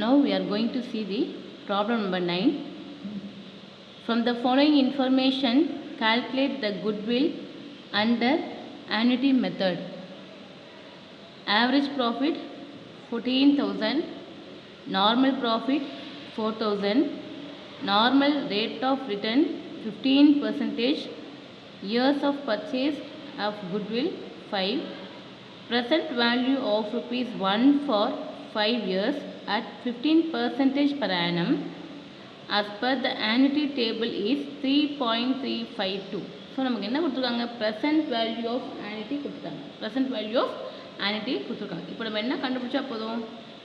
Now we are going to see the problem number 9. From the following information, calculate the goodwill under annuity method. Average profit 14,000, normal profit 4,000, normal rate of return 15%, years of purchase of goodwill 5, present value of rupees 1 for 5 years at 15% per annum as per the annuity table is 3.352. So நமக்கு என்ன கொடுத்துருக்காங்க, present value of ஆனிட்டி கொடுத்துருக்காங்க. Present value of ஆனிட்டி கொடுத்துருக்காங்க. இப்போ நம்ம என்ன கண்டுபிடிச்சா போதும்,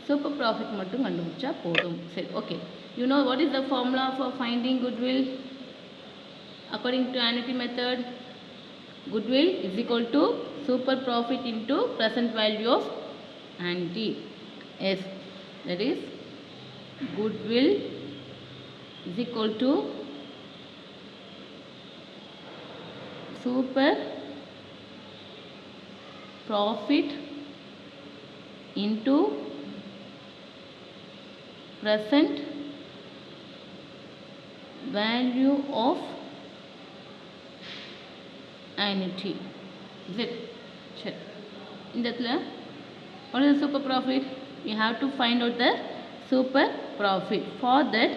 சூப்பர் ப்ராஃபிட் மட்டும் கண்டுபிடிச்சா போதும். சரி, okay. You know what is the formula for finding goodwill according to annuity method? Goodwill is equal to super profit into present value of annuity. Yes, that is goodwill is equal to super profit into present value of annuity. Is it? Sure. In that, what is the super profit? We have to find out the super profit. For that,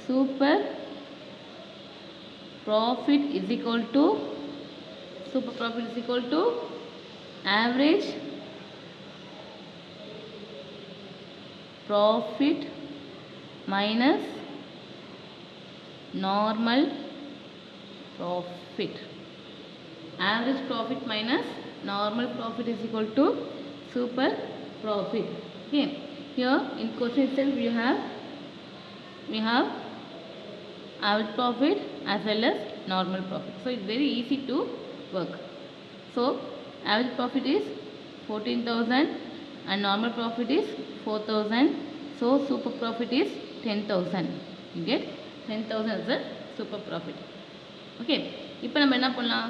super profit is equal to average profit minus normal profit. Average profit minus normal profit is equal to super profit. Okay. Here in question itself we have average profit as well as normal profit. So it's very easy to work. So average profit is 14,000 and normal profit is 4,000. So super profit is 10,000. You get 10,000 as a super profit. Okay, இப்போ நம்ம என்ன பண்ணலாம்,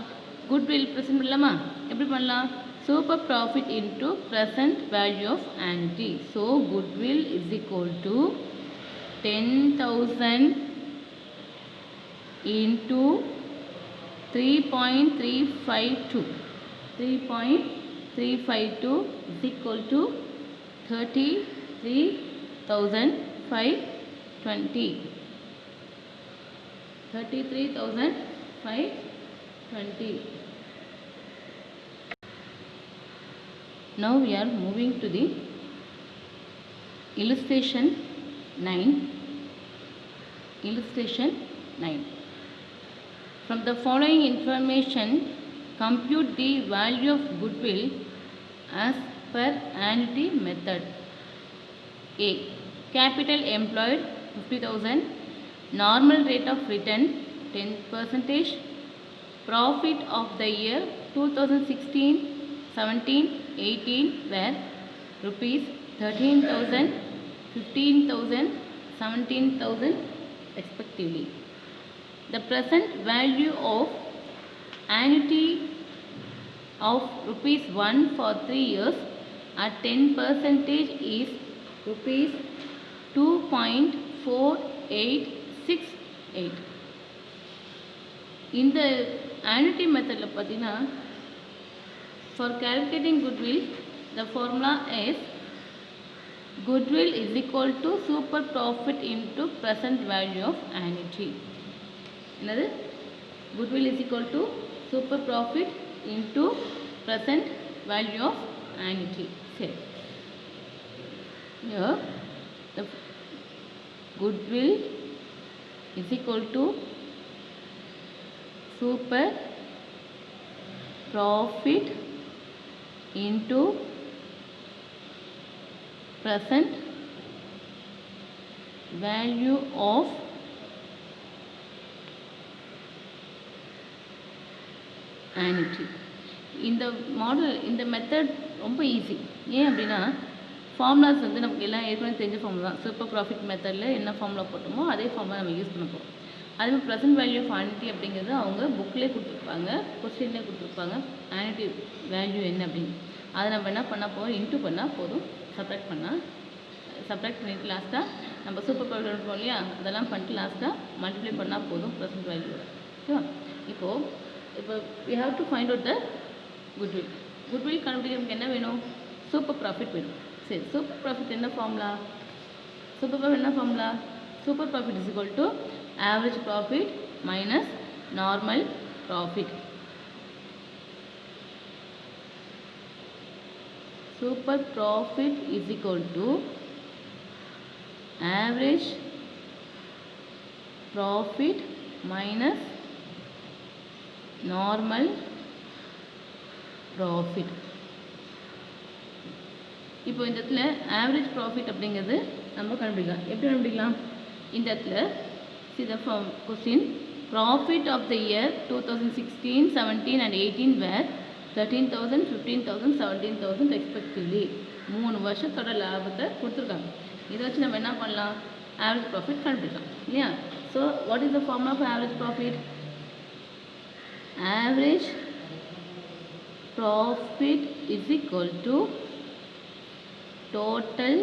goodwill present பண்ணலாமா? எப்படி பண்ணலாம்? Super profit into present value of annuity. So goodwill is equal to 10,000 into 3.352. 3.352 is equal to 33,520. 33,520. Now we are moving to the illustration 9. Illustration 9. From the following information, compute the value of goodwill as per annuity method. A. Capital employed 50,000. Normal rate of return 10%. Profit of the year 2016, 17, 18 were rupees 13,000, 15,000, 17,000 respectively. The present value of annuity of rupees 1 for 3 years at 10% is rupees 2.4868. In the annuity method, for calculating goodwill, the formula is goodwill is equal to super profit into present value of annuity. Another, goodwill is equal to super profit into present value of annuity. Here the goodwill is equal to super profit into present value of annuity. இந்த model, இந்த method ரொம்ப easy. ஏன் அப்படின்னா formulas வந்து நமக்கு எல்லாம் ஏற்கனவே தெரிஞ்ச ஃபார்முலா தான். சூப்பர் ப்ராஃபிட் மெத்தடில் என்ன ஃபார்முலா போட்டோமோ அதே ஃபார்முலா நம்ம யூஸ் பண்ண போகிறோம். அதேமாதிரி ப்ரெசென்ட் வேல்யூ ஆஃப் ஆனிட்டி அப்படிங்கிறது அவங்க புக்லேயே கொடுத்துருப்பாங்க, கொஸ்டின்லேயே கொடுத்துருப்பாங்க. ஆனிட்டி வேல்யூ என்ன அப்படின்னு அதை நம்ம என்ன பண்ணால் போதும், இன்ட்டு பண்ணால் போதும், சப்ராக்ட் பண்ணால் சப்ராக்ட் பண்ணிட்டு லாஸ்ட்டாக நம்ம சூப்பர் ப்ராஃபிட் எடுப்போம் இல்லையா, அதெல்லாம் பண்ணிட்டு லாஸ்ட்டாக மல்டிப்ளை பண்ணால் போதும் ப்ரெசென்ட் வேல்யூவோட. ஓகேவா? இப்போ we have to find out the goodwill. goodwill கண்டுபிடிக்க நமக்கு என்ன வேணும்? சூப்பர் ப்ராஃபிட் வேணும். சரி, சூப்பர் ப்ராஃபிட் என்ன formula? Super profit is equal to average profit minus normal profit. Super profit is equal to average profit minus normal profit. இப்போ இந்த இடத்துல average profit அப்படிங்கிறது நம்ம கண்டுபிடிக்கலாம். எப்படி கண்டுபிடிக்கலாம்? இந்த இடத்துல see the question, profit of the year 2016, 17 and 18 were 13,000, 15,000, 17,000 respectively. 3 வருஷத்தோட லாபத்தை கொடுத்துருக்காங்க. இதை வச்சு நம்ம என்ன பண்ணலாம்? average profit கண்டுபிடிக்கலாம் இல்லையா? So what is the formula for average profit? Average profit is equal to total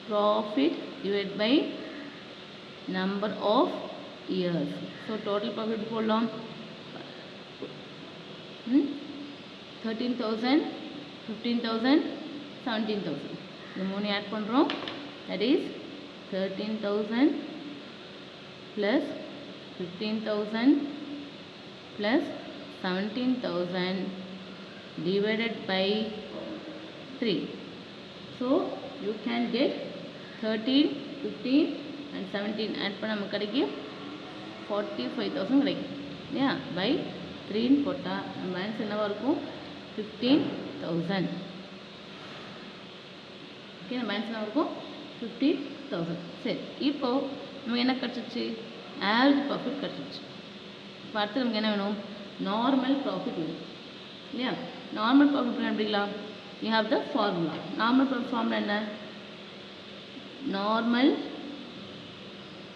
profit divided by number of years. So total profit போடலாம் 13,000, 15,000, 17,000. இந்த மூணு ஆட் பண்ணுறோம். that is 13,000 plus 15,000 plus 17,000 divided by 3. So you can get 13, 15 and 17 add பண்ண நமக்கு கிடைக்கும் 45,000 கிடைக்கும் இல்லையா? by 3 போட்டால் நம்ம ஆன்சர் என்னவாக இருக்கும்? 15,000. ஓகே, நம்ம ஆன்சர் என்னவாக இருக்கும்? 50,000. சரி, இப்போது நமக்கு என்ன கிடச்சிச்சு? ஆவரேஜ் ப்ராஃபிட் கிடச்சிச்சு. இப்போ அடுத்து நமக்கு என்ன வேணும்? நார்மல் ப்ராஃபிட் வேணும் இல்லையா? நார்மல் ப்ராஃபிட் கண்டுபிடிக்கலாம். you have the formula. Normal profit formula என்ன? Normal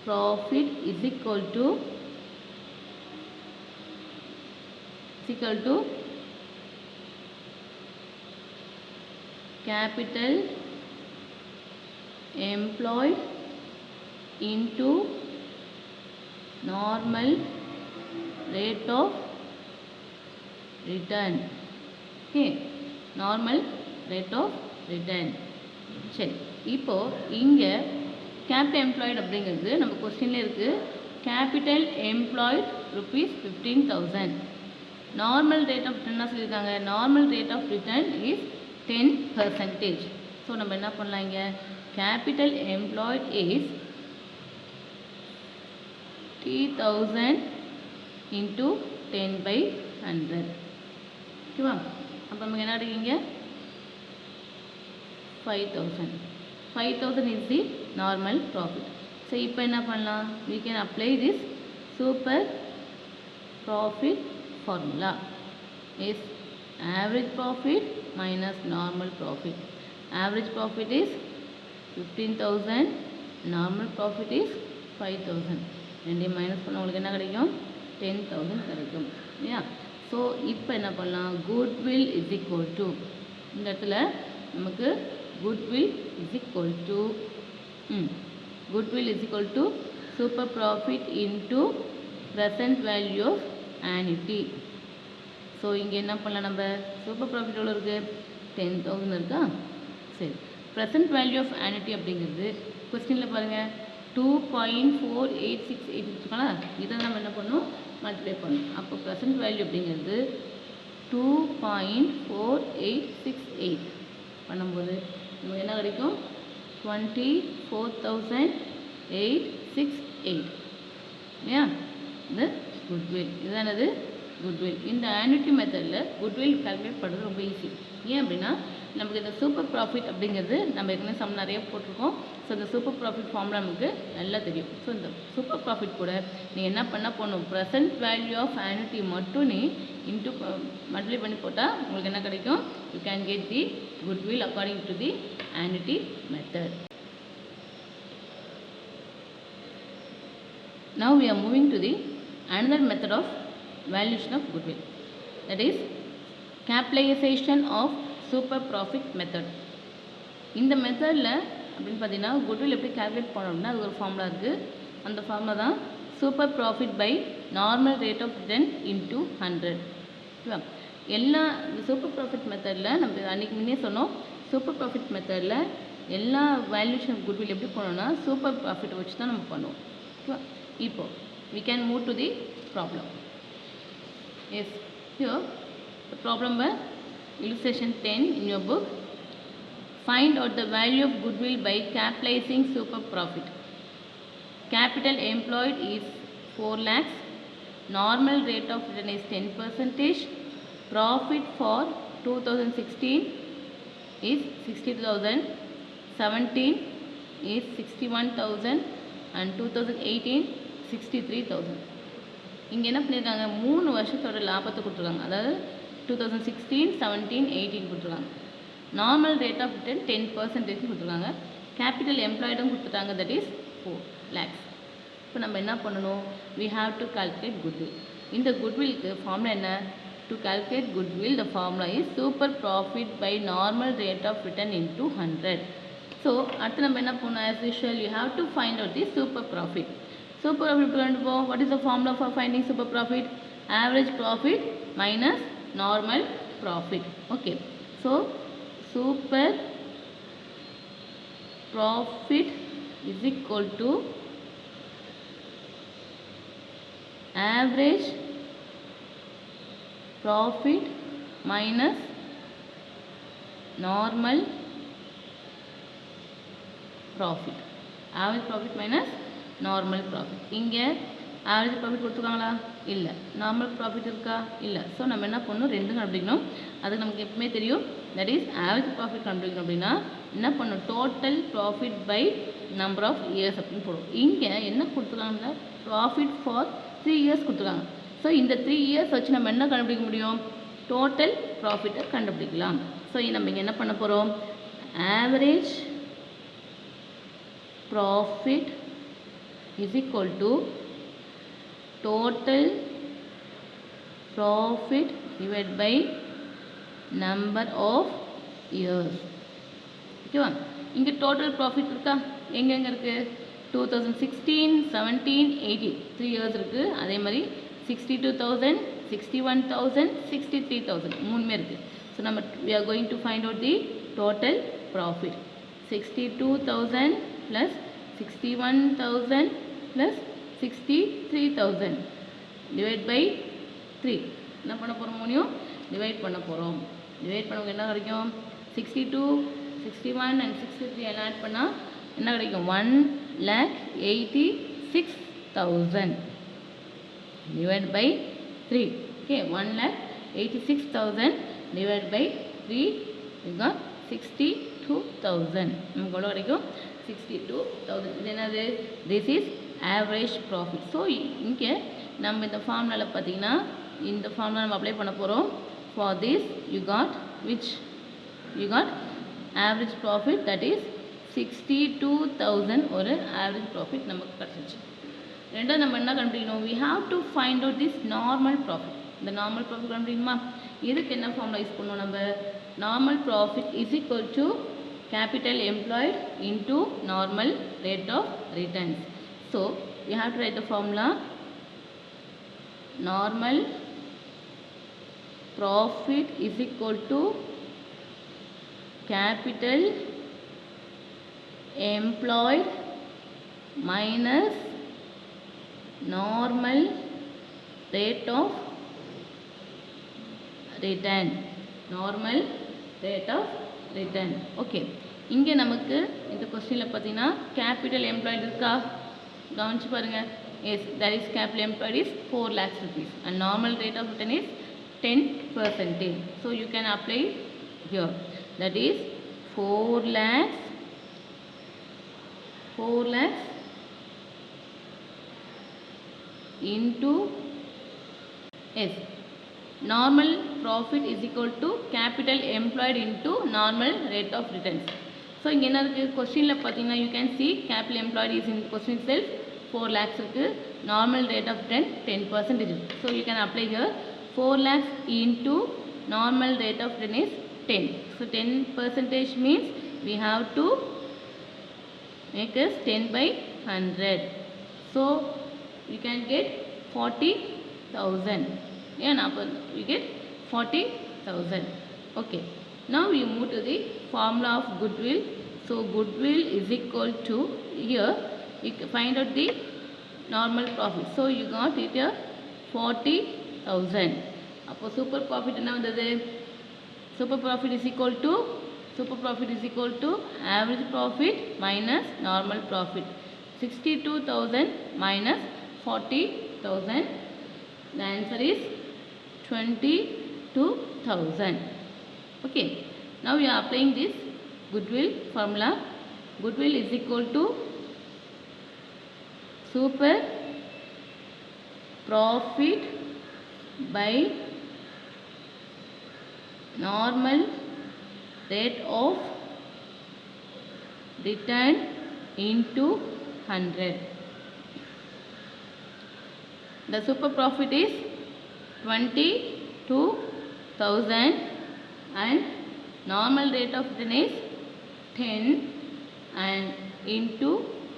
profit is equal to capital employed into normal rate of return. Okay, normal rate of return. சரி, இப்போ இங்கே கேபிட்டல் எம்ப்ளாய்டு அப்படிங்கிறது நம்ம கொஸ்டின்ல இருக்குது. Capital employed rupees 15,000. Normal rate of return சொல்லியிருக்காங்க. Normal rate of return is 10%. So நம்ம என்ன பண்ணலாம்? இங்கே கேபிட்டல் எம்ப்ளாய்டு இஸ் 3,000 into 10/100. ஓகேவா? அப்போ நமக்கு என்ன கிடைக்குங்க? 5,000. 5,000 is the normal profit. So இப்போ என்ன பண்ணலாம்? we can apply this super profit formula. is average profit minus normal profit. Average profit is 15,000, normal profit is 5,000. ரெண்டையும் மைனஸ் பண்ண உங்களுக்கு என்ன கிடைக்கும்? 10,000 கிடைக்கும் இல்லையா? ஸோ இப்போ என்ன பண்ணலாம்? goodwill is equal to, இந்த இடத்துல நமக்கு goodwill is equal to super profit into present value of annuity. So இங்கே என்ன பண்ணலாம்? நம்ம சூப்பர் ப்ராஃபிட் எவ்வளோ இருக்குது? 10,000 இருக்கா? சரி, ப்ரெசன்ட் வேல்யூ ஆஃப் annuity அப்படிங்கிறது கொஸ்டினில் பாருங்கள் 2.4868 வச்சுக்கோங்களா? இதை நம்ம என்ன பண்ணணும்? மல்டிப்ளை பண்ணணும். அப்போ ப்ரெசன்ட் வேல்யூ அப்படிங்கிறது 2.4868 பண்ணும்போது நமக்கு என்ன கிடைக்கும்? 24,868 இல்லையா? இந்த குட்வில் இதானது குட்வில். இந்த annuity மெத்தடில் குட்வில் கால்குலேட் பண்ணுறது ரொம்ப ஈஸி. ஏன் அப்படின்னா நமக்கு இந்த சூப்பர் ப்ராஃபிட் அப்படிங்கிறது நம்ம ஏற்கனவே சம் நிறைய போட்டிருக்கோம். ஸோ இந்த சூப்பர் ப்ராஃபிட் ஃபார்முலா நமக்கு நல்லா தெரியும். ஸோ இந்த சூப்பர் ப்ராஃபிட் கூட நீங்கள் என்ன பண்ண போகணும்? ப்ரெசன்ட் வேல்யூ ஆஃப் annuity மட்டும் நீ இன்ட்டு மல்டிப்ளை பண்ணி போட்டால் உங்களுக்கு என்ன கிடைக்கும்? You can get the goodwill according to the annuity method. Now we are moving to the another method of valuation of goodwill, that is capitalization of super profit method. இந்த மெத்தடில் அப்படின்னு பார்த்தீங்கன்னா goodwill எப்படி கால்குலேட் பண்ணணும்னா அது ஒரு formula இருக்குது. அந்த ஃபார்முலா தான் super profit by normal rate of return into 100. ஓகேவா? எல்லா சூப்பர் ப்ராஃபிட் மெத்தடில் நம்ம அன்றைக்கி முன்னே சொன்னோம். சூப்பர் ப்ராஃபிட் மெத்தடில் எல்லா வேல்யூஷன் ஆஃப் குட்வில் எப்படி பண்ணணும்னா சூப்பர் ப்ராஃபிட் வச்சு தான் நம்ம பண்ணுவோம். ஓகேவா? இப்போது we can move to the problem. Yes, here the problem by illustration 10 in your book. Find out the value of goodwill by capitalizing super profit. Capital employed is 4 lakhs. Normal rate of return is 10%. Profit for 2016 is 60,000. 17 is 61,000 and 2018 63,000. இங்கே என்ன பண்ணியிருக்காங்க 3 வருஷத்தோட லாபத்தை கொடுத்துருக்காங்க. அதாவது 2016, 17, 18 கொடுத்துருக்காங்க. Normal rate of return 10% கொடுத்துருக்காங்க. Capital எம்ப்ளாய்டும் கொடுத்துட்டாங்க, தட் இஸ் 4 lakhs. இப்போ நம்ம என்ன பண்ணணும், we have to calculate goodwill. இந்த goodwillக்கு ஃபார்முலா என்ன? To calculate goodwill, the formula is super profit by normal rate of return into 100. So அடுத்து நம்ம என்ன பண்ணணும், as usual you have to find out the super profit. Super profit, what is the formula for finding super profit? Average profit minus normal profit. Okay, so super profit is equal to average profit minus normal profit. Average profit minus normal profit. இங்கே average profit கொடுத்துருக்காங்களா? இல்லை. Normal profit இருக்கா? இல்லை. So நம்ம என்ன பண்ணணும், ரெண்டும் கண்டுபிடிக்கணும். அதுக்கு நமக்கு எப்பவுமே தெரியும், தட் இஸ் ஆவரேஜ் ப்ராஃபிட் கண்டுபிடிக்கணும். அப்படின்னா என்ன பண்ணணும், total profit by number of years அப்படின்னு போடுவோம். இங்கே என்ன கொடுத்துருக்காங்க, ப்ராஃபிட் ஃபார் 3 years கொடுத்துருக்காங்க. ஸோ இந்த 3 years வச்சு நம்ம என்ன கண்டுபிடிக்க முடியும், டோட்டல் ப்ராஃபிட்டை கண்டுபிடிக்கலாம். ஸோ நம்ம இங்கே என்ன பண்ண போகிறோம், average profit is equal to total profit divided by number of years. ஓகேவா? இங்கே டோட்டல் ப்ராஃபிட் இருக்கா? எங்கெங்கே இருக்குது, 2016, 17, 18 3 years இருக்குது. அதே மாதிரி 62,000, 61,000, 63,000 மூணுமே இருக்குது. ஸோ நம்ம we are going to find out the total profit. 62,000 plus 61,000 plus 63,000 divide by 3. என்ன பண்ண போகிறோம், முடியும் டிவைட் பண்ண போகிறோம். டிவைட் பண்ண என்ன கிடைக்கும், 62, 61 and 63 எல்லாம் ஆட் பண்ணால் என்ன கிடைக்கும், 1,86,000 divided by 3. Okay, 1,86,000 divided by 3 you got 62,000. நமக்கு எவ்வளோ கிடைக்கும், 62,000. இது என்னது, this is average profit. So இங்கே நம்ம இந்த ஃபார்முலாவில் பார்த்தீங்கன்னா இந்த ஃபார்முலா நம்ம அப்ளை பண்ண போகிறோம். For this you got which you got average profit, that is 62,000 ஒரு ஆவரேஜ் ப்ராஃபிட் நமக்கு கிடச்சிச்சு. ரெண்டாவது நம்ம என்ன கண்டுபிடிக்கணும், we have to find out this normal profit. இந்த நார்மல் ப்ராஃபிட் கண்டுபிடிக்கணுமா? இதுக்கு என்ன ஃபார்முலா யூஸ் பண்ணுவோம், நம்ம normal profit is equal to capital employed into normal rate of returns. So you have to write the formula, normal profit is equal to capital employed minus normal rate of return. Normal rate of return. Okay, இங்கே நமக்கு இந்த கொஸ்டினில் பார்த்தீங்கன்னா capital employed இருக்கா, கவனிச்சு பாருங்கள். Yes, that is capital employed is 4 lakhs rupees and normal rate of return is 10%. So you can apply here, that is 4 lakhs into yes, normal profit is equal to capital employed into normal rate of returns. So இங்கே என்ன இருக்குது, கொஸ்டினில் பார்த்தீங்கன்னா you can see capital employed is in question itself 4 lakhs இருக்குது, normal rate of return 10%. So you can apply here 4 lakhs into normal rate of return is 10. So 10% means we have to make as 10 by 100. So we can get 40,000. Yeah, we get 40,000. Okay. Now we move to the formula of goodwill. So goodwill is equal to, here you can find out the normal profit. So you got it here 40,000. அப்போ super profit என்ன வந்தது? Super profit is equal to average profit minus normal profit. 62,000 minus 40,000. The answer is 22,000. Okay. Now we are applying this goodwill formula. Goodwill is equal to super profit by normal rate of return into 100. The super profit is 22,000 and normal rate of return is 10 and into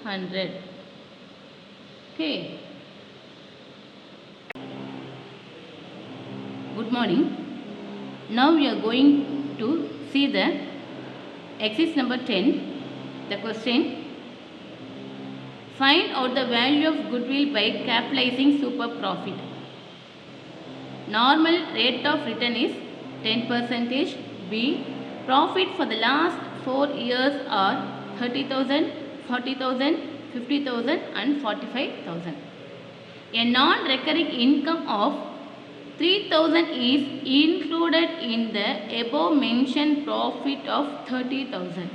100. Okay. Good morning. Now we are going to see the exercise number 10. The question: find out the value of goodwill by capitalizing super profit. Normal rate of return is 10%. B. Profit for the last 4 years are 30,000, 40,000, 50,000 and 45,000. A non-recurring income of 3,000 is included in the above mentioned profit of 30,000.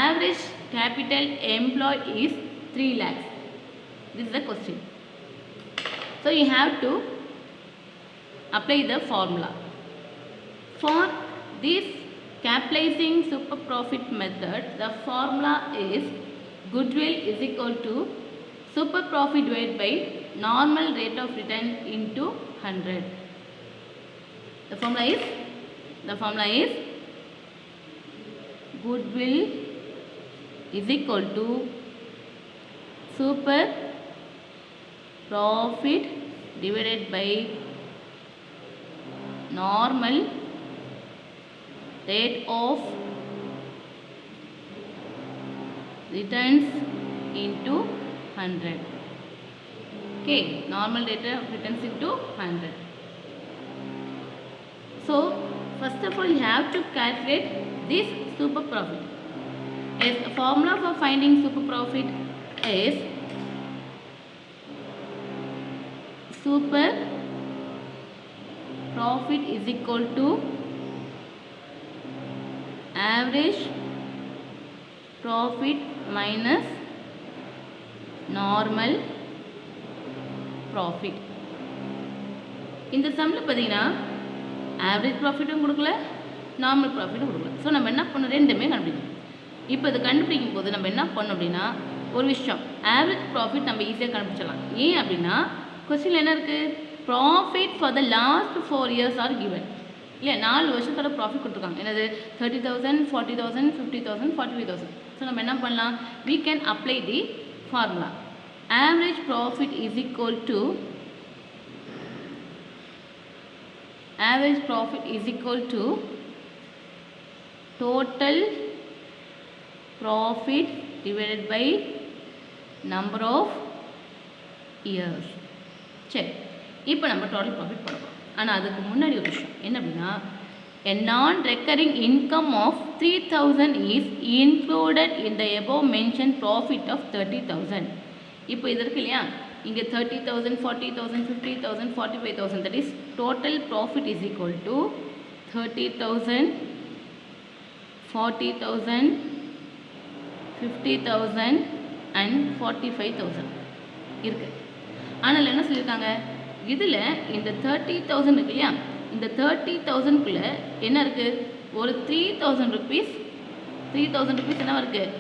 Average capital employed is 3 lakhs. This is the question. So you have to apply the formula. For this capitalizing super profit method, the formula is goodwill is equal to super profit divided by normal rate of return into 100. The formula is goodwill is equal to super profit divided by normal rate of returns into 100. Okay, normal rate of returns into 100. So first of all you have to calculate this super profit. As a formula for finding super profit is super profit is equal to average profit minus normal profit. இந்த சம்ல பார்த்தீங்கன்னா average ப்ராஃபிட்டும் கொடுக்கல, normal ப்ராஃபிட்டும் கொடுக்கல. So நம்ம என்ன பண்ணணும், ரெண்டுமே கண்டுபிடிக்கணும். இப்போ இது கண்டுபிடிக்கும் போது நம்ம என்ன பண்ணணும் அப்படின்னா, ஒரு விஷயம், ஆவரேஜ் ப்ராஃபிட் நம்ம ஈஸியாக கண்டுபிடிச்சிடலாம். ஏன் அப்படின்னா கொஸ்டினில் என்ன இருக்குது, profit for the last 4 years R given. இல்லை 4 வருஷத்தோட ப்ராஃபிட் கொடுத்துருக்காங்க. என்னது 30,000, 40,000, 50,000, 45,000. ஸோ நம்ம என்ன பண்ணலாம், we can apply the formula. Average profit is equal to total profit divided by number of years. சரி, இப்போ நம்ம டோட்டல் ப்ராஃபிட் போடலாம். ஆனால் அதுக்கு முன்னாடி ஒரு விஷயம் என்ன அப்படின்னா, a non-recurring income of 3,000 is included in the above mentioned profit of 30,000. இப்போ இது இருக்கு இல்லையா, இங்கே 30,000, 40,000, 50,000, 45,000, that is total profit is equal to 30,000, 40,000, 50,000 and 45,000 இருக்கு. ஆனால் என்ன சொல்லியிருக்காங்க, இதில் இந்த 30,000 இருக்கு இல்லையா, இந்த 30,000க்குள்ளே என்ன இருக்குது, ஒரு 3,000 rupees என்ன இருக்குது,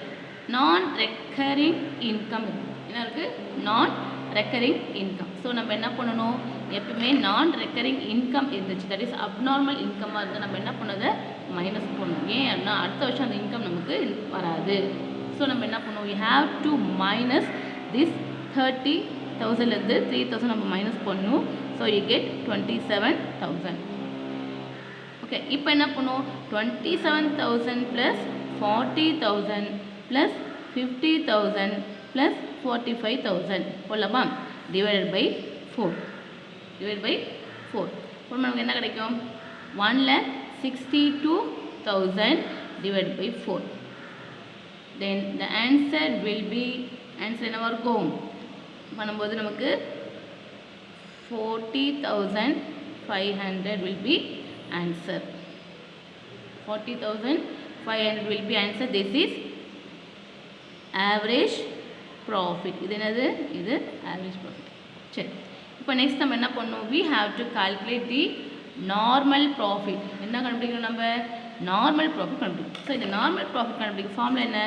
நான் ரெக்கரிங் இன்கம் இருக்குது. என்ன இருக்குது, நான் ரெக்கரிங் இன்கம். ஸோ நம்ம என்ன பண்ணணும், எப்பவுமே நான் ரெக்கரிங் இன்கம் இருந்துச்சு, தட் இஸ் அப்நார்மல் இன்கமாக இருந்தால் நம்ம என்ன பண்ணதை மைனஸ் பண்ணணும். ஏன் அப்படின்னா அடுத்த வருஷம் அந்த இன்கம் நமக்கு வராது. ஸோ நம்ம என்ன பண்ணுவோம், we have to minus this 30,000லேருந்து 3,000 நம்ம மைனஸ் பண்ணணும். So you get 27,000. ஓகே, இப்போ என்ன பண்ணுவோம், 27,000 ப்ளஸ் 40,000 ப்ளஸ் 50,000 ப்ளஸ் 45,000 போடலாமா, டிவைடட் பை 4. டிவைட் பை 4 இப்போ நமக்கு என்ன கிடைக்கும், 1,62,000 divided by 4. Then the answer will be, answer என்னவா இருக்கும் பண்ணும்போது நமக்கு 40,500 will be answer. 40,500 will be answer. This is average profit. இது என்னது, இது average profit. சரி, இப்போ நெக்ஸ்ட் நம்ம என்ன பண்ணணும், we have to calculate the normal profit. என்ன கண்டுபிடிக்கணும், நம்ம நார்மல் ப்ராஃபிட் கண்டுபிடிக்கணும். ஸோ இந்த நார்மல் ப்ராஃபிட் கண்டுபிடிக்க ஃபார்முலா என்ன,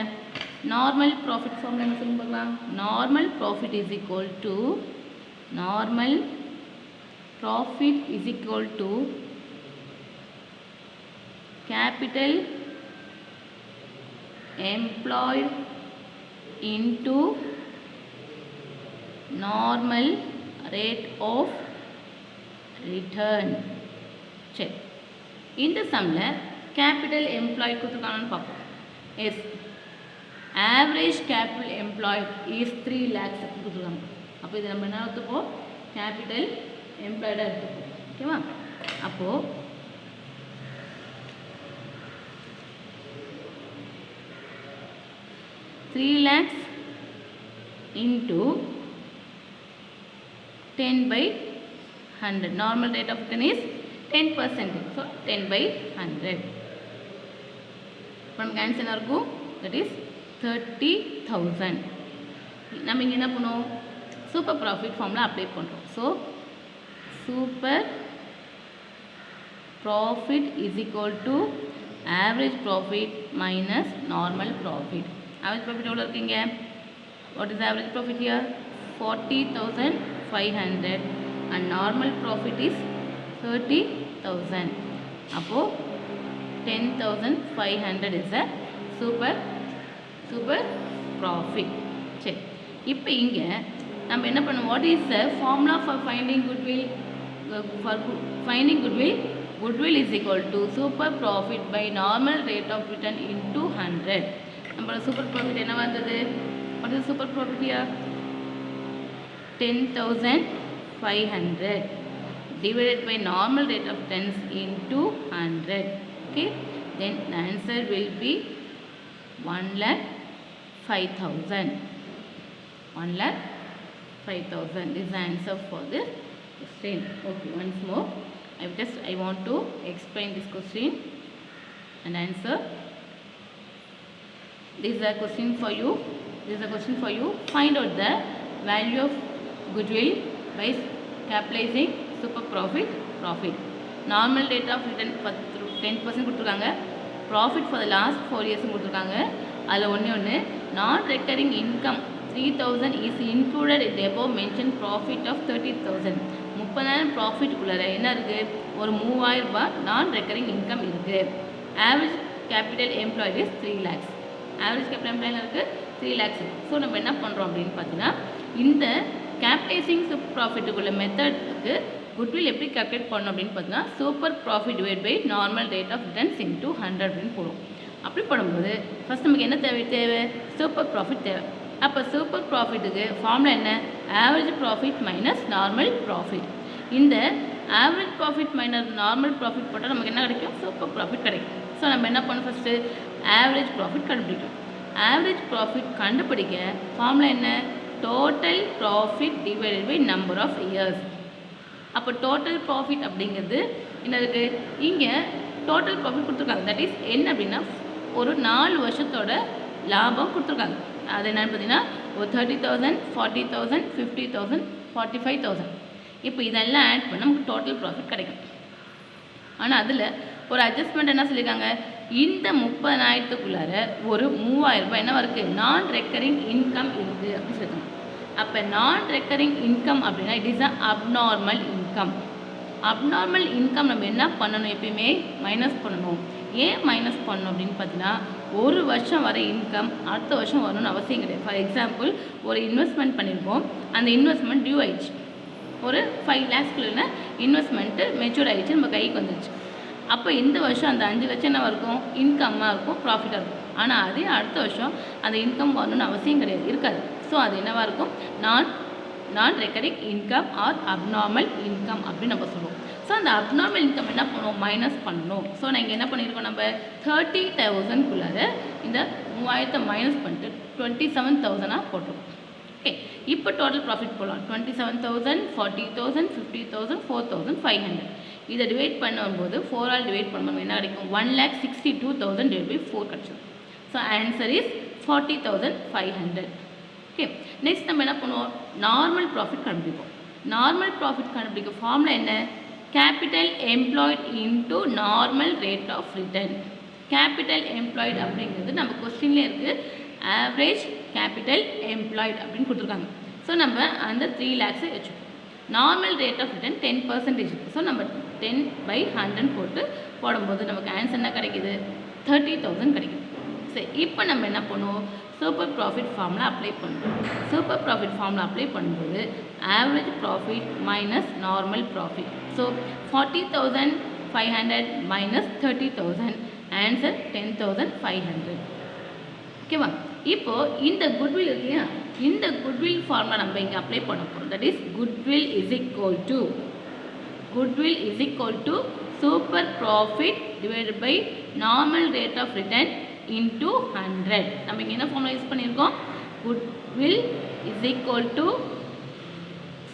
நார்மல் ப்ராஃபிட் ஃபார்முலா என்ன சொல்லி பார்க்கலாம், normal profit is equal to normal profit is equal to capital employed into normal rate of return. சரி, இந்த சம்மில் கேபிட்டல் எம்ப்ளாய்டு கொடுத்துருக்காங்கன்னு பார்ப்போம். Yes, average capital employed is 3 lakhs கொடுத்துருக்காங்க. அப்போ இதை நம்ம என்ன எடுத்துப்போம், கேபிட்டல் எம்ப்ளாய்டாக எடுத்துப்போம். ஓகேவா, அப்போது $3 lakhs into 10/100. Normal rate of return is 10%. So 10/100. நமக்கு ஆன்சர் என்ன இருக்கும், that is 30,000. நம்ம இங்கே என்ன பண்ணுவோம், சூப்பர் ப்ராஃபிட் ஃபார்முலா அப்ளை பண்ணுறோம். So super profit is equal to average profit minus normal profit. Average profit எவ்வளோ இருக்கீங்க, what is average profit here, 40,500 and normal profit is 30,000. அப்போது 10,500 is a super profit. சரி, இப்போ இங்கே நம்ம என்ன பண்ணுவோம், what is the formula for finding goodwill? For finding goodwill is equal to super profit by normal rate of return into 100. நம்மளோட super profit என்ன வந்தது, what is super profit here, 10,500 divided by normal rate of returns into 100. Okay, then the answer will be 1,05,000. 1,05,000 is the answer for this question. Okay, once more I want to explain this question and answer. This is a question for you. Find out the value of goodwill by capitalizing super profit. Normal rate of return 10% கொடுத்துருக்காங்க, profit for the last 4 years கொடுத்துருக்காங்க. அதில் ஒன்று non recurring income 3,000 is included in the above mentioned profit of 30,000. 30,000 ப்ராஃபிட்டுக்குள்ளே என்ன இருக்குது, ஒரு 3,000 ரூபாய் non recurring income இருக்குது. Average capital employed is 3 lakhs. Average capital employed இருக்குது 3 lakhs. ஸோ நம்ம என்ன பண்ணுறோம் அப்படின்னு பார்த்தீங்கன்னா, இந்த கேபிட்டலைசிங் சூப்பர் ப்ராஃபிட்டுக்குள்ள மெத்தடுக்கு குட்வில் எப்படி கால்குலேட் பண்ணணும் அப்படின்னு பார்த்தீங்கன்னா, super profit divide by normal rate of returns into 100 அப்படின்னு போடுவோம். அப்படி பண்ணும்போது ஃபஸ்ட் நமக்கு என்ன தேவை, சூப்பர் ப்ராஃபிட் தேவை. அப்போ சூப்பர் ப்ராஃபிட்டுக்கு ஃபார்முலா என்ன, average profit minus normal profit. இந்த average profit minus normal profit போட்டால் நமக்கு என்ன கிடைக்கும், சூப்பர் ப்ராஃபிட் கிடைக்கும். ஸோ நம்ம என்ன பண்ணணும், ஃபஸ்ட்டு ஆவரேஜ் ப்ராஃபிட் கண்டுபிடிக்கும். ஆவரேஜ் ப்ராஃபிட் கண்டுபிடிக்க ஃபார்முலா என்ன, total profit divided by number of years. அப்போ டோட்டல் ப்ராஃபிட் அப்படிங்கிறது என்ன இருக்குது, இங்கே டோட்டல் ப்ராஃபிட் கொடுத்துருக்காங்க. தட் இஸ் என்ன அப்படின்னா, ஒரு 4 வருஷத்தோட லாபம் கொடுத்துருக்காங்க. அது என்னென்னு பார்த்தீங்கன்னா, ஒரு 30,000, 40,000, 50,000, 45,000. இப்போ இதெல்லாம் ஆட் பண்ண நமக்கு டோட்டல் ப்ராஃபிட் கிடைக்கும். ஆனால் அதில் ஒரு அட்ஜஸ்ட்மெண்ட் என்ன சொல்லியிருக்காங்க, இந்த 30,000க்குள்ளார ஒரு 3,000 ரூபாய் என்ன இருக்குது, நான் ரெக்கரிங் இன்கம் இருக்குது அப்படின்னு சொல்லியிருக்காங்க. அப்போ நான் ரெக்கரிங் இன்கம் அப்படின்னா it is a abnormal income. Abnormal income நம்ம என்ன பண்ணணும், எப்பயுமே மைனஸ் பண்ணணும். ஏன் மைனஸ் பண்ணணும் அப்படின்னு பார்த்தீங்கன்னா, ஒரு வருஷம் வர இன்கம் அடுத்த வருஷம் வரணும்னு அவசியம் கிடையாது. ஃபார் எக்ஸாம்பிள், ஒரு இன்வெஸ்ட்மெண்ட் பண்ணியிருக்கோம், அந்த இன்வெஸ்ட்மெண்ட் டியூ ஆயிடுச்சு. ஒரு 5 lakhsக்குள்ள இன்வெஸ்ட்மெண்ட்டு மெச்சூர் ஆகிடுச்சு, நம்ம கைக்கு வந்துடுச்சு. அப்போ இந்த வருஷம் அந்த 5 லட்சம் என்ன இருக்கும், இன்கம்மாக இருக்கும், ப்ராஃபிட்டாக இருக்கும். ஆனால் அதே அடுத்த வருஷம் அந்த இன்கம் வரணும்னு அவசியம் கிடையாது, இருக்காது. ஸோ அது என்னவாக இருக்கும், நான் recurring income R abnormal income அப்படின்னு நம்ம சொல்லுவோம். ஸோ அந்த அப்நார்மல் இன்கம் என்ன பண்ணுவோம், மைனஸ் பண்ணணும். ஸோ நாங்கள் என்ன பண்ணியிருக்கோம், நம்ம 30,000க்குள்ளார இந்த 3000 மைனஸ் பண்ணிட்டு 27,000 போட்டுருவோம். ஓகே, இப்போ டோட்டல் ப்ராஃபிட் போகலாம். 27,000, 40,000, 50,000, 4,500. இதை டிவைட் பண்ணும்போது 4 ஆல் டிவைட் பண்ணும்போது என்ன கிடைக்கும், 1,62,000 டிவைட் பை 4 கிடைச்சிடும். So answer is 40,500. Okay, next நம்ம என்ன பண்ணுவோம், நார்மல் ப்ராஃபிட் கண்டுபிடிப்போம். நார்மல் ப்ராஃபிட் கண்டுபிடிக்க ஃபார்முலா என்ன, capital employed into normal rate of return. Capital employed அப்படிங்கிறது நம்ம கொஸ்டின்லேயே இருக்குது, ஆவரேஜ் கேபிட்டல் எம்ப்ளாய்டு அப்படின்னு கொடுத்துருக்காங்க. ஸோ நம்ம அந்த 3 lakhs வச்சுப்போம். நார்மல் ரேட் ஆஃப் ரிட்டர்ன் 10% இருக்குது. ஸோ நம்ம 10/100 போடும்போது நமக்கு ஆன்சர் என்ன கிடைக்குது, 30,000 கிடைக்குது. சரி, இப்போ நம்ம என்ன பண்ணுவோம், சூப்பர் ப்ராஃபிட் ஃபார்முலா அப்ளை பண்ணுவோம். சூப்பர் ப்ராஃபிட் ஃபார்முலா அப்ளை பண்ணும்போது average profit minus normal profit. So 40,500 minus 30,000, answer 10,500. ஓகேவா, இப்போது இந்த குட்வில் இருக்கு இல்லையா, இந்த குட்வில் ஃபார்முலா நம்ம இங்கே அப்ளை பண்ண போகிறோம். That is goodwill is equal to super profit divided by normal rate of return into 100. நம்ம இங்கே என்ன ஃபார்முலா யூஸ் பண்ணியிருக்கோம், goodwill is equal to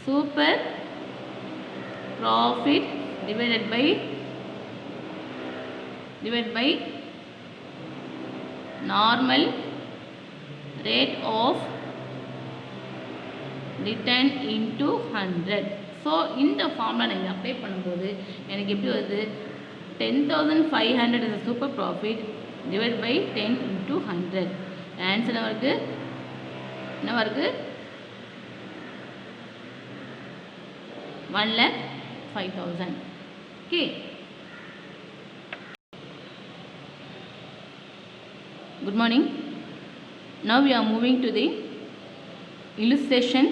super profit divided by normal rate of return into 100. So இந்த formula நீங்கள் apply பண்ணும்போது எனக்கு எப்படி வருது, 10,500 is a super profit divided by 10 into 100. Answer என்னவா இருக்குது 1,05,000. Okay, good morning. Now we are moving to the illustration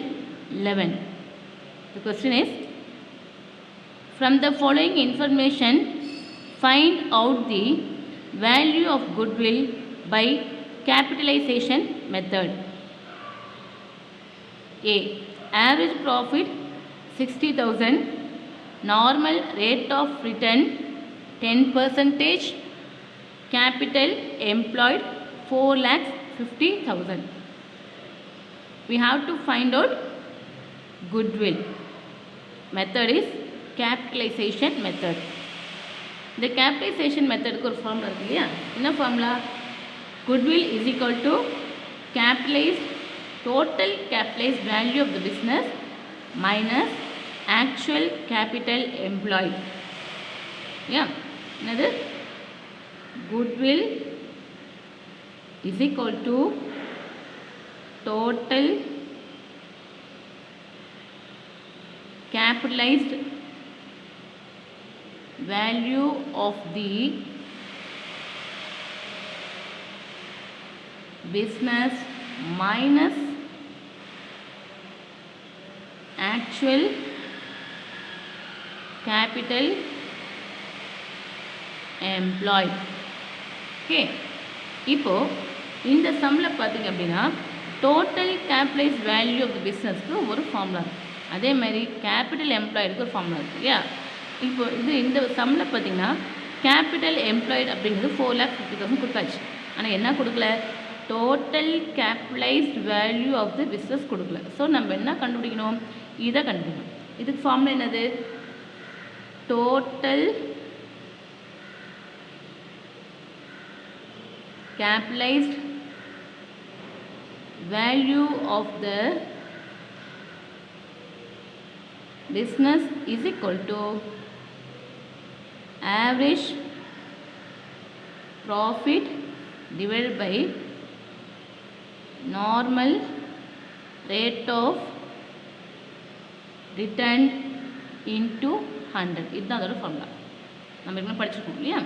11. The question is, from the following information find out the value of goodwill by capitalization method. A. Average profit 60,000, normal rate of return 10%, capital employed 4,50,000. We have to find out goodwill. Method is capitalization method. இந்த capitalization மெத்தடுக்கு ஒரு formula இருக்கு இல்லையா, என்ன formula, goodwill is equal to total capitalized value of the business minus actual capital employed. என்னது, goodwill is equal to total capitalized value of the business minus actual capital employed. Okay, இப்போது இந்த சம்மில் பார்த்தீங்க அப்படின்னா total capitalized value of the பிஸ்னஸ்க்கு ஒரு formula இருக்குது, அதே மாதிரி கேபிட்டல் எம்ப்ளாய்டுக்கு ஒரு ஃபார்முலா இருக்குது இல்லையா. இப்போ இந்த சம்மில் பார்த்தீங்கன்னா கேபிட்டல் எம்ப்ளாய்டு அப்படிங்கிறது 4,50,000 கொடுத்தாச்சு. ஆனால் என்ன கொடுக்கல, total capitalized value of the business கொடுக்கல. ஸோ நம்ம என்ன கண்டுபிடிக்கணும், இதை கண்டுபிடிக்கணும். இதுக்கு ஃபார்முலா என்னது, total capitalized value of the business is equal to average profit divided by normal rate of return into 100. இதுதான் அதோட ஃபார்முலா. நம்ம ஏற்கனவே படிச்சிருக்கோம் இல்லையா?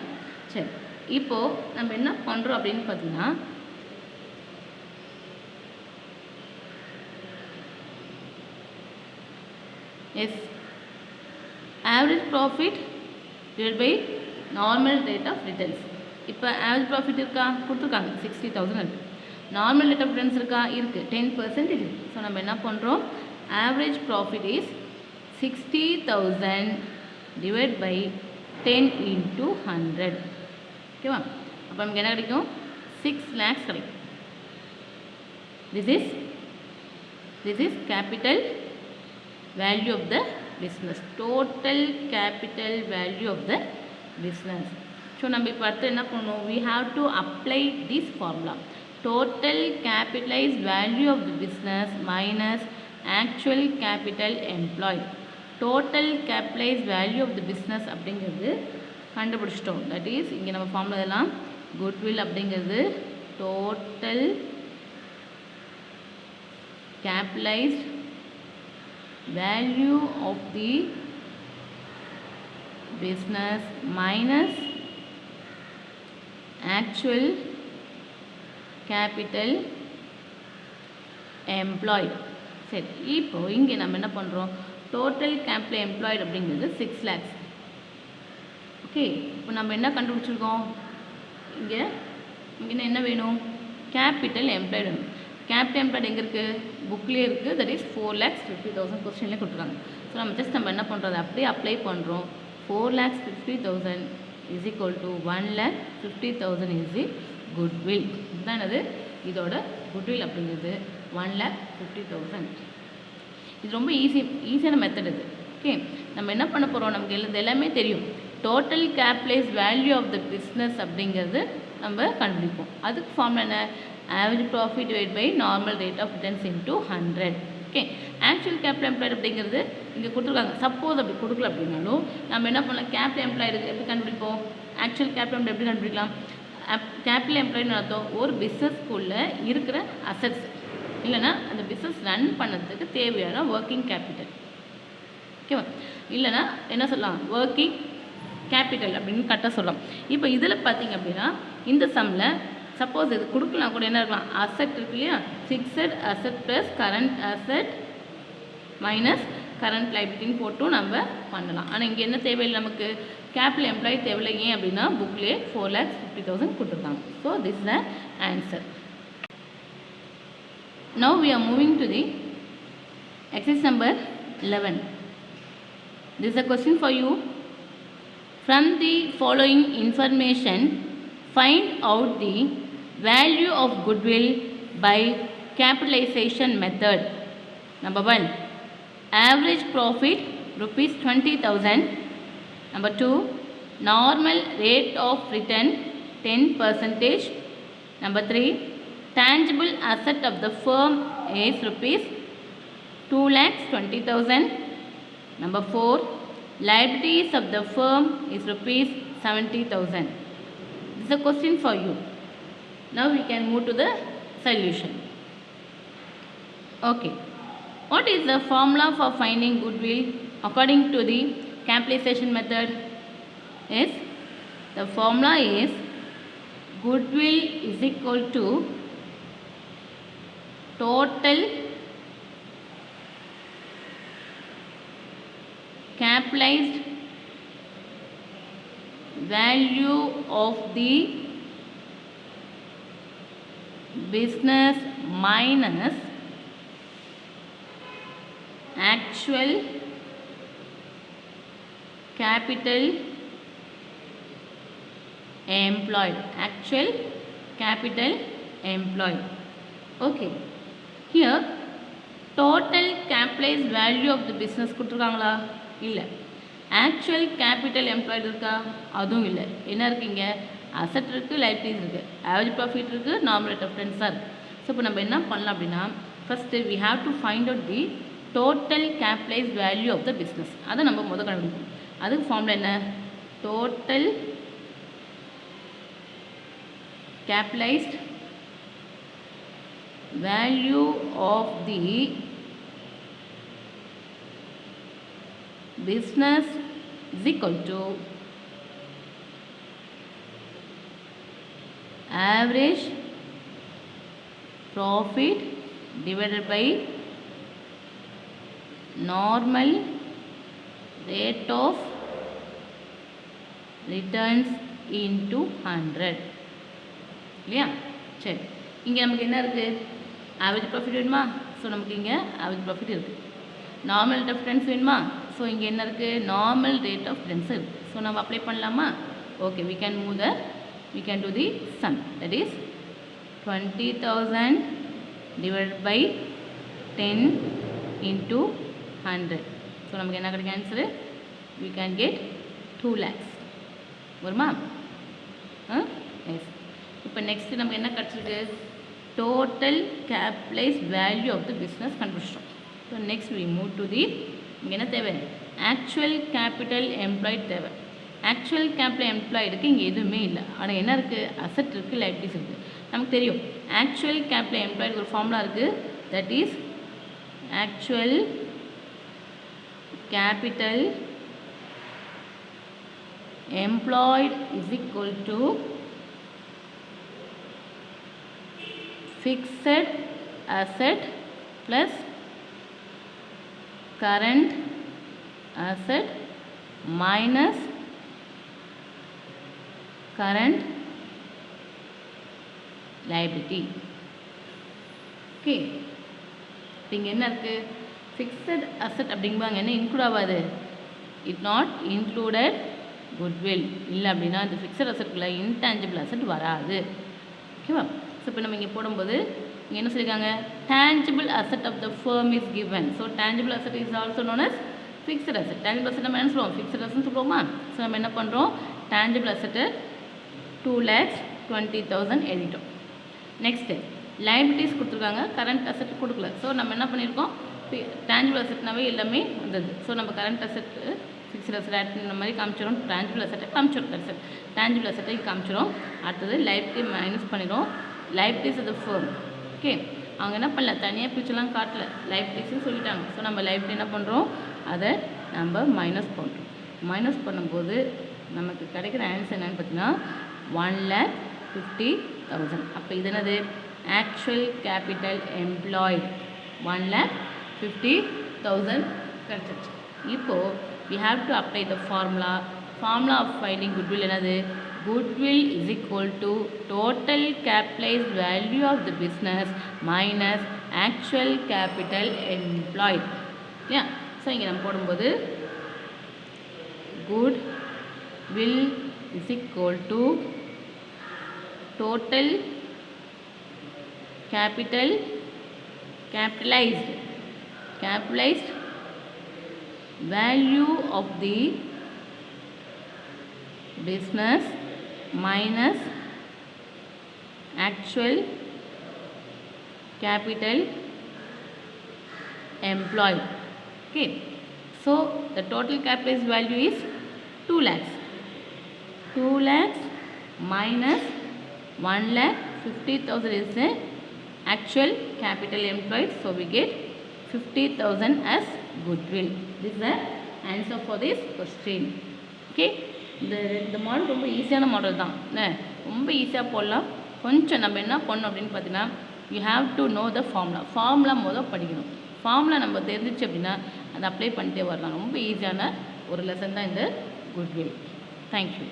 சரி, இப்போது நம்ம என்ன பண்ணுறோம் அப்படின்னு பார்த்தீங்கன்னா, is average profit divide by normal rate of returns. இப்போ ஆவரேஜ் ப்ராஃபிட் இருக்கா? கொடுத்துருக்காங்க 60,000 இருக்குது. நார்மல் ரேட் ஆஃப் ரிட்டர்ன்ஸ் இருக்கா? இருக்குது, 10% இருக்குது. ஸோ நம்ம என்ன பண்ணுறோம், average profit is 60,000 divide by 10 into 100. ஓகேவா? அப்போ நமக்கு என்ன கிடைக்கும்? 6 lakhs கிடைக்கும். This is capital value of the business, total capital value of the business. So நம்ம இப்போ அடுத்து என்ன பண்ணணும், we have to apply this formula, total capitalized value of the business minus actual capital employed. Total capitalized value of the business அப்படிங்கிறது கண்டுபிடிச்சிட்டோம். That is இங்கே நம்ம formula இதெல்லாம் goodwill அப்படிங்கிறது total capitalized value of the business minus actual capital employed. சரி, இப்போ இங்கே நம்ம என்ன பண்ணுறோம், டோட்டல் கேபிட்டல் எம்ப்ளாய்டு அப்படிங்கிறது 6 lakhs. ஓகே, இப்போ நம்ம என்ன கண்டுபிடிச்சிருக்கோம், இங்கே என்ன வேணும், கேபிட்டல் எம்ப்ளாய்டு வேணும். கேபிட்டல் எம்ப்ளாய்டு எங்கே இருக்குது, புக்லேயே இருக்குது. தட் இஸ் 4,50,000 கொஸ்டின்லேயே கொடுத்துருக்காங்க. ஸோ நம்ம ஜஸ்ட் நம்ம என்ன பண்ணுறோம், அப்படியே அப்ளை பண்ணுறோம். 4,50,000 is equal to 1,50,000 is the goodwill. இதுதான் என்னது, இதோட குட்வில் அப்படிங்கிறது 1,50,000. இது ரொம்ப ஈஸியான மெத்தட் இது. ஓகே, நம்ம என்ன பண்ண போகிறோம், நமக்கு எல்லாமே தெரியும். Total capitalise value of the business அப்படிங்கிறது நம்ம கண்டுபிடிப்போம். அதுக்கு ஃபார்முலா என்ன, average profit divide by normal rate of returns into 100. Okay, actual capital employed அப்படிங்கிறது இங்கே கொடுத்துருக்காங்க. சப்போஸ் அப்படி கொடுக்கல அப்படின்னாலும் நம்ம என்ன பண்ணலாம், கேபிட்டல் எம்ப்ளாய்டு எப்படி கண்டுபிடிப்போம், ஆக்சுவல் கேபிட்டல் எம்ப்ளாய்டு எப்படி கண்டுபிடிக்கலாம். கேபிட்டல் எம்ப்ளாய்டுன்னு அர்த்தம் ஒரு பிஸ்னஸ்க்குள்ளே இருக்கிற அசட்ஸ், இல்லைனா அந்த பிஸ்னஸ் ரன் பண்ணதுக்கு தேவையான ஒர்க்கிங் கேபிட்டல். ஓகேவா, இல்லைனா என்ன சொல்லலாம், ஒர்க்கிங் கேபிட்டல் அப்படின்னு கரெக்டாக சொல்லலாம். இப்போ இதில் பார்த்தீங்க அப்படின்னா இந்த சம்மில் சப்போஸ் இது கொடுக்கலாம் கூட என்ன இருக்கலாம், அசட் இருக்கு இல்லையா, fixed asset plus current asset minus current லைபிலிட்டின்னு போட்டும் நம்ம பண்ணலாம். ஆனால் இங்கே என்ன தேவையில்லை, நமக்கு கேபிட்டல் எம்ப்ளாயி தேவையில்லை. ஏன் அப்படின்னா புக்லேயே 4,50,000 கொடுத்துருக்காங்க. So this is the answer. Now we are moving to the exercise number 11. This is a question for you. From the following information, find out the value of goodwill by capitalization method. Number 1, average profit rupees 20,000. Number 2, normal rate of return 10%. Number 3, tangible asset of the firm is rupees 2,20,000. Number 4, liabilities of the firm is rupees 70,000. This is a question for you. Now we can move to the solution. Okay, what is the formula for finding goodwill according to the capitalization method? Yes, the formula is goodwill is equal to total capitalized value of the business minus actual capital employed. Actual capital employed. Okay, here total capitalized value of the business கொடுத்துருக்காங்களா, இல்லை. Actual capital employed இருக்கா, அதுவும் இல்லை. என்ன இருக்குங்க, asset இருக்குது, liabilities இருக்குது, average profit இருக்குது, நார்மல் ரேட் ஆஃப் ரிட்டர்ன்ஸாக இருக்குது. ஸோ இப்போ நம்ம என்ன பண்ணலாம் அப்படின்னா, first we have to find out the total capitalized value of the business. அதை நம்ம முதல் கண்டுபிடிக்கணும். அதுக்கு ஃபார்முலா என்ன, total capitalized value of the business is equal to average profit divided by normal rate of returns into 100 இல்லையா? சரி, இங்கே நமக்கு என்ன இருக்குது? ஆவரேஜ் ப்ராஃபிட் வேணுமா? ஸோ நமக்கு இங்கே ஆவரேஜ் ப்ராஃபிட் இருக்குது. நார்மல் ரேட் ஆஃப் ரிட்டர்ன்ஸ் வேணுமா? ஸோ இங்கே என்ன இருக்குது? நார்மல் ரேட் ஆஃப் ரிட்டர்ன்ஸ் இருக்குது. ஸோ நம்ம அப்ளை பண்ணலாமா? Okay, we can do the sum. That is 20,000 divided by 10 into 100. ஸோ நமக்கு என்ன கிடைக்கும் answer? we can get 2 lakhs வருமா? எஸ். இப்போ நெக்ஸ்ட்டு நமக்கு என்ன கிடச்சிருக்கு? Total capitalise value of the business கண்டுபிடிச்சிட்டோம். So next we move to the இங்கே என்ன தேவை? ஆக்சுவல் கேபிட்டல் எம்ப்ளாய்டு தேவை. ஆக்சுவல் கேபிட்டல் எம்ப்ளாய்டுக்கு இங்கே எதுவுமே இல்லை. ஆனால் என்ன இருக்குது? அசட் இருக்குது, லைபிலிட்டிஸ் இருக்குது. நமக்கு தெரியும் ஆக்சுவல் கேபிட்டல் எம்ப்ளாய்டு ஒரு ஃபார்முலா இருக்குது. That is actual capital employed is equal to fixed asset plus current asset minus current liability. Okay, இங்க என்ன இருக்கு? ஃபிக்ஸட் அசட் அப்படிங்குவாங்க. என்ன இன்க்ளூட் ஆகாது? It not included goodwill. இல்லை அப்படின்னா இந்த ஃபிக்ஸட் அசட்டுக்குள்ள இன்டான்ஜிபிள் அசட் வராது. ஓகேவா? ஸோ இப்போ நம்ம இங்கே போடும்போது இங்கே என்ன சொல்லியிருக்காங்க? Tangible asset of the firm is given. So tangible asset is also known as fixed asset. Tangible asset நம்ம என்ன சொல்லுவோம்? ஃபிக்ஸட் அசட்னு சொல்லுவோமா? ஸோ நம்ம என்ன பண்ணுறோம்? டேஞ்சிபிள் அசட்டு 2,20,000 எழுதிட்டோம். நெக்ஸ்ட்டு லைபிலிட்டிஸ் கொடுத்துருக்காங்க, கரண்ட் அசட் கொடுக்கல. ஸோ நம்ம என்ன பண்ணியிருக்கோம்? டேஞ்சிபிள் அசட்னாவே எல்லாமே வந்தது. ஸோ நம்ம current asset fixed asset add இந்த மாதிரி காமிச்சிடும். டேஞ்சிபிள் அசட்டை காமிச்சிடும். டேஞ்சிபிள் அசட்டை காமிச்சிடும். அடுத்தது லைபிலிட்டி மைனஸ் பண்ணிடும். Liabilities of the firm. Okay, அவங்க என்ன பண்ணல? தனியாக பிரிச்செல்லாம் காட்டல, லைபிலிட்டிஸ்ன்னு சொல்லிட்டாங்க. ஸோ நம்ம லைபிலிட்டி என்ன பண்ணுறோம்? அதை நம்ம மைனஸ் பண்ணுறோம். மைனஸ் பண்ணும்போது நமக்கு கிடைக்கிற ஆன்சர் என்னென்னு பார்த்தீங்கன்னா 1,50,000. அப்போ இது என்னது? ஆக்சுவல் கேபிட்டல் எம்ப்ளாய்டு 1,50,000 கிடைச்சிருச்சு. இப்போது we have to apply the formula of finding goodwill. என்னது? goodwill is equal to total capitalized value of the business minus actual capital employed. இல்லையா? ஸோ இங்கே நம்ம போடும்போது goodwill is equal to total capitalized value of the business minus actual capital employed. Okay, so the total capitalized value is 2 lakhs. 2 lakhs minus 1,50,000 is the actual capital employed. So we get 50,000 as goodwill. This is the answer for this question. Okay, இந்த model ரொம்ப ஈஸியான model தான். ரொம்ப ஈஸியாக போடலாம். கொஞ்சம் நம்ம என்ன பண்ணணும் அப்படின்னு பார்த்தீங்கன்னா, you have to know the formula முதல் படிக்கணும். ஃபார்முலா நம்ம தெரிஞ்சிச்சு அப்படின்னா அதை அப்ளை பண்ணிட்டே வரலாம். ரொம்ப ஈஸியான ஒரு லெசன் தான் இந்த குட்வில். தேங்க்யூ.